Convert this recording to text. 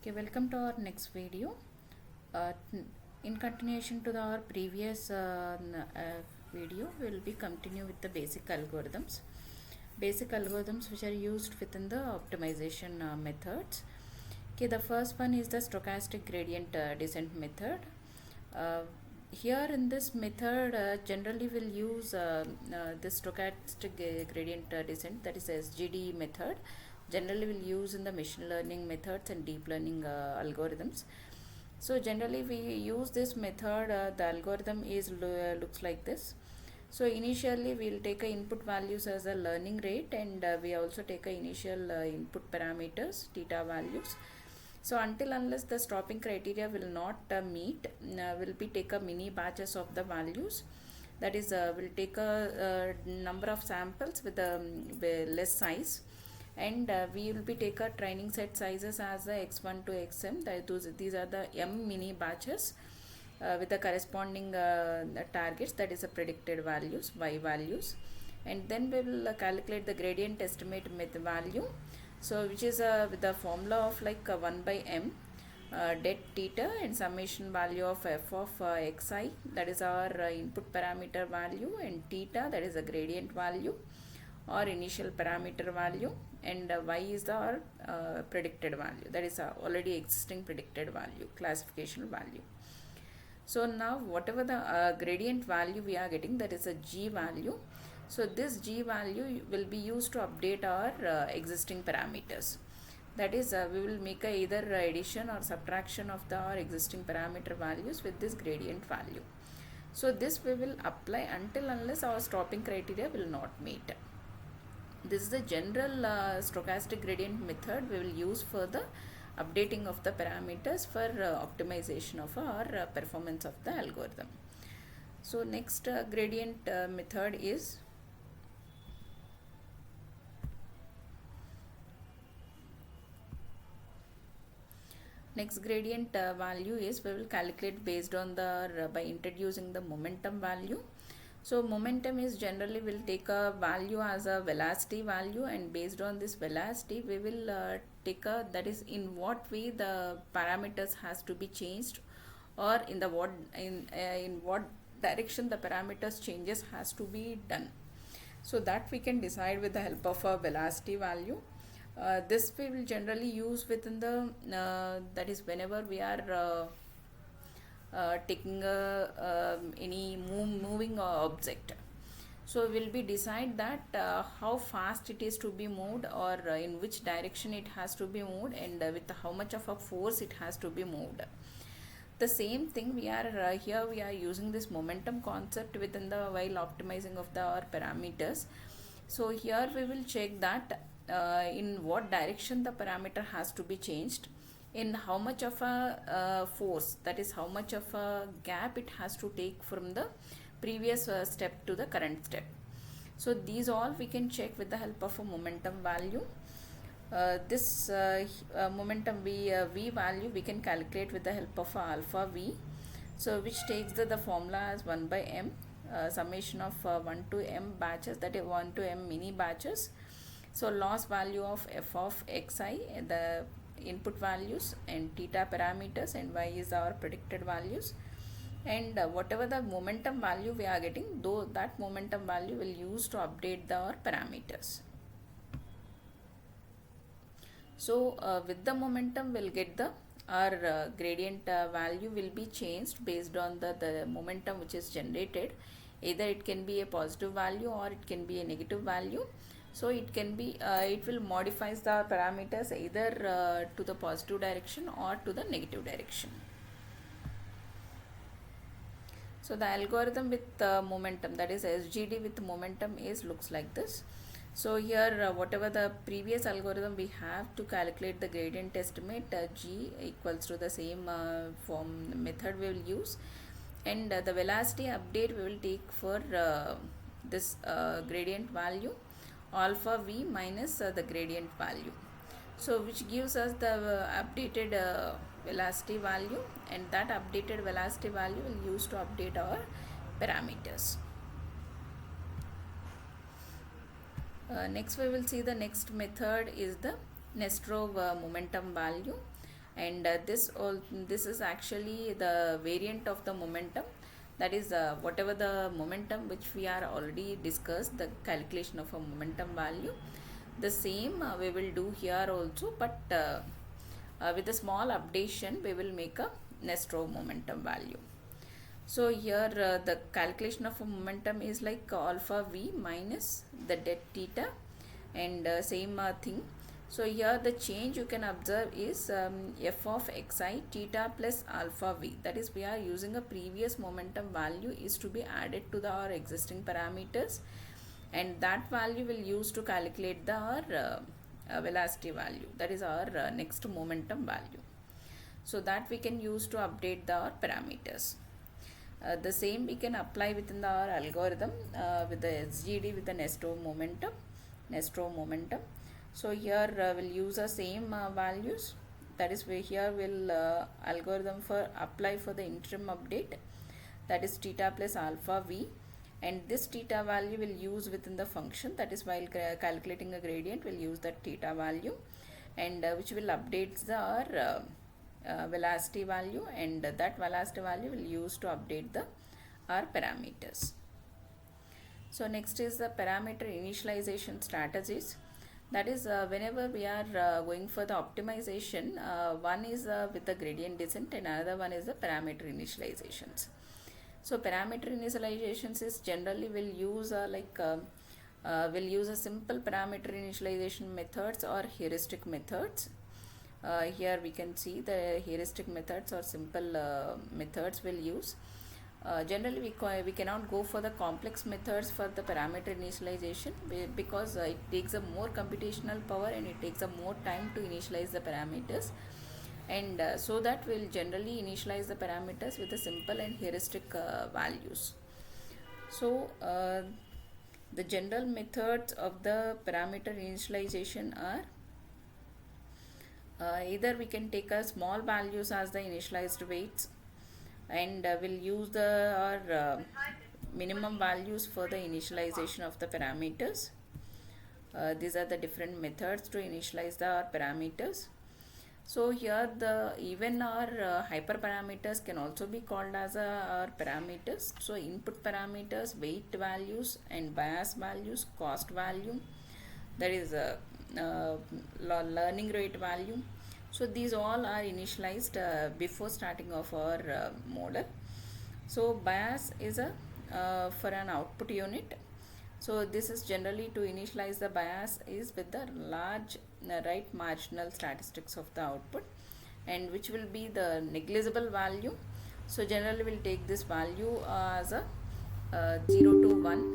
Okay, welcome to our next video. Uh, in continuation to our previous video, we will be continue with the basic algorithms. Basic algorithms which are used within the optimization methods. Okay, the first one is the stochastic gradient descent method. Uh, Here in this method, generally we'll use the stochastic gradient descent, that is SGD method. Generally we'll use in the machine learning methods and deep learning algorithms. So generally we use this method, the algorithm is looks like this. So initially we will take a input values as a learning rate, and we also take a initial input parameters theta values. So until unless the stopping criteria will not meet, will be take a mini batches of the values. That is, will take a number of samples with a less size, and we will be take a training set sizes as the x1 to xm. These are the m mini batches with the corresponding targets, that is a predicted values, y values, and then we will calculate the gradient estimate with value. So which is with the formula of like 1 by m det theta and summation value of f of xi, that is our input parameter value, and theta, that is a gradient value or initial parameter value, and y is our predicted value, that is already existing predicted value, classification value. So now whatever the gradient value we are getting, that is a g value. So this g value will be used to update our existing parameters. That is, we will make either addition or subtraction of our existing parameter values with this gradient value. So this we will apply until unless our stopping criteria will not meet. This is the general stochastic gradient method we will use for the updating of the parameters for optimization of our performance of the algorithm. So next gradient method is value is we will calculate based on the by introducing the momentum value. So momentum is generally will take a value as a velocity value, and based on this velocity we will take a, that is in what way the parameters has to be changed, or in the what in what direction the parameters changes has to be done. So that we can decide with the help of a velocity value. This we will generally use within the that is whenever we are taking any moving object. So we will be decide that how fast it is to be moved, or in which direction it has to be moved, and with how much of a force it has to be moved. The same thing we are here we are using this momentum concept within the while optimizing of our parameters. So here we will check that in what direction the parameter has to be changed, in how much of a force, that is how much of a gap it has to take from the previous step to the current step. So these all we can check with the help of a momentum value. This momentum v value we can calculate with the help of alpha v, so which takes the formula as 1 by m summation of 1 to m batches, that is 1 to m mini batches. So loss value of f of xi, the input values, and theta parameters, and y is our predicted values, and whatever the momentum value we are getting, though that momentum value will use to update our parameters. So with the momentum we'll get the our gradient value will be changed based on the momentum which is generated. Either it can be a positive value or it can be a negative value. So it can be it will modify the parameters either to the positive direction or to the negative direction. So the algorithm with momentum, that is SGD with momentum, is looks like this. So here whatever the previous algorithm we have to calculate the gradient estimate, g equals to the same form method we will use, and the velocity update we will take for this gradient value alpha v minus the gradient value, so which gives us the updated velocity value, and that updated velocity value will use to update our parameters. Next we will see the next method is the Nesterov momentum value. and this is actually the variant of the momentum, that is whatever the momentum which we are already discussed, the calculation of a momentum value, the same we will do here also, but with a small updation we will make a Nesterov momentum value. So here the calculation of a momentum is like alpha v minus the det theta, and same thing. So here the change you can observe is f of xi theta plus alpha v, that is we are using a previous momentum value is to be added to our existing parameters, and that value will use to calculate our velocity value, that is our next momentum value. So that we can use to update our parameters. The same we can apply within our algorithm with the SGD with the Nesterov momentum. So here we'll use the same values, that is we here will algorithm for apply for the interim update, that is theta plus alpha v, and this theta value will use within the function, that is while calculating a gradient we'll use that theta value, and which will update our velocity value, and that velocity value will use to update our parameters. So next is the parameter initialization strategies, that is whenever we are going for the optimization, one is with the gradient descent and another one is the parameter initializations. So parameter initializations is generally will use will use a simple parameter initialization methods or heuristic methods. Here we can see the heuristic methods or simple methods will use. Generally we cannot go for the complex methods for the parameter initialization because it takes a more computational power and it takes a more time to initialize the parameters, and so that we'll generally initialize the parameters with the simple and heuristic values. So the general methods of the parameter initialization are either we can take a small values as the initialized weights, and we'll use our minimum values for the initialization of the parameters. These are the different methods to initialize our parameters. So here the even our hyperparameters can also be called as our parameters. So input parameters, weight values and bias values, cost value, that is learning rate value. So these all are initialized before starting of our model. So bias is for an output unit. So this is generally to initialize the bias is with the large right marginal statistics of the output, and which will be the negligible value. So generally we'll take this value as a 0 to 1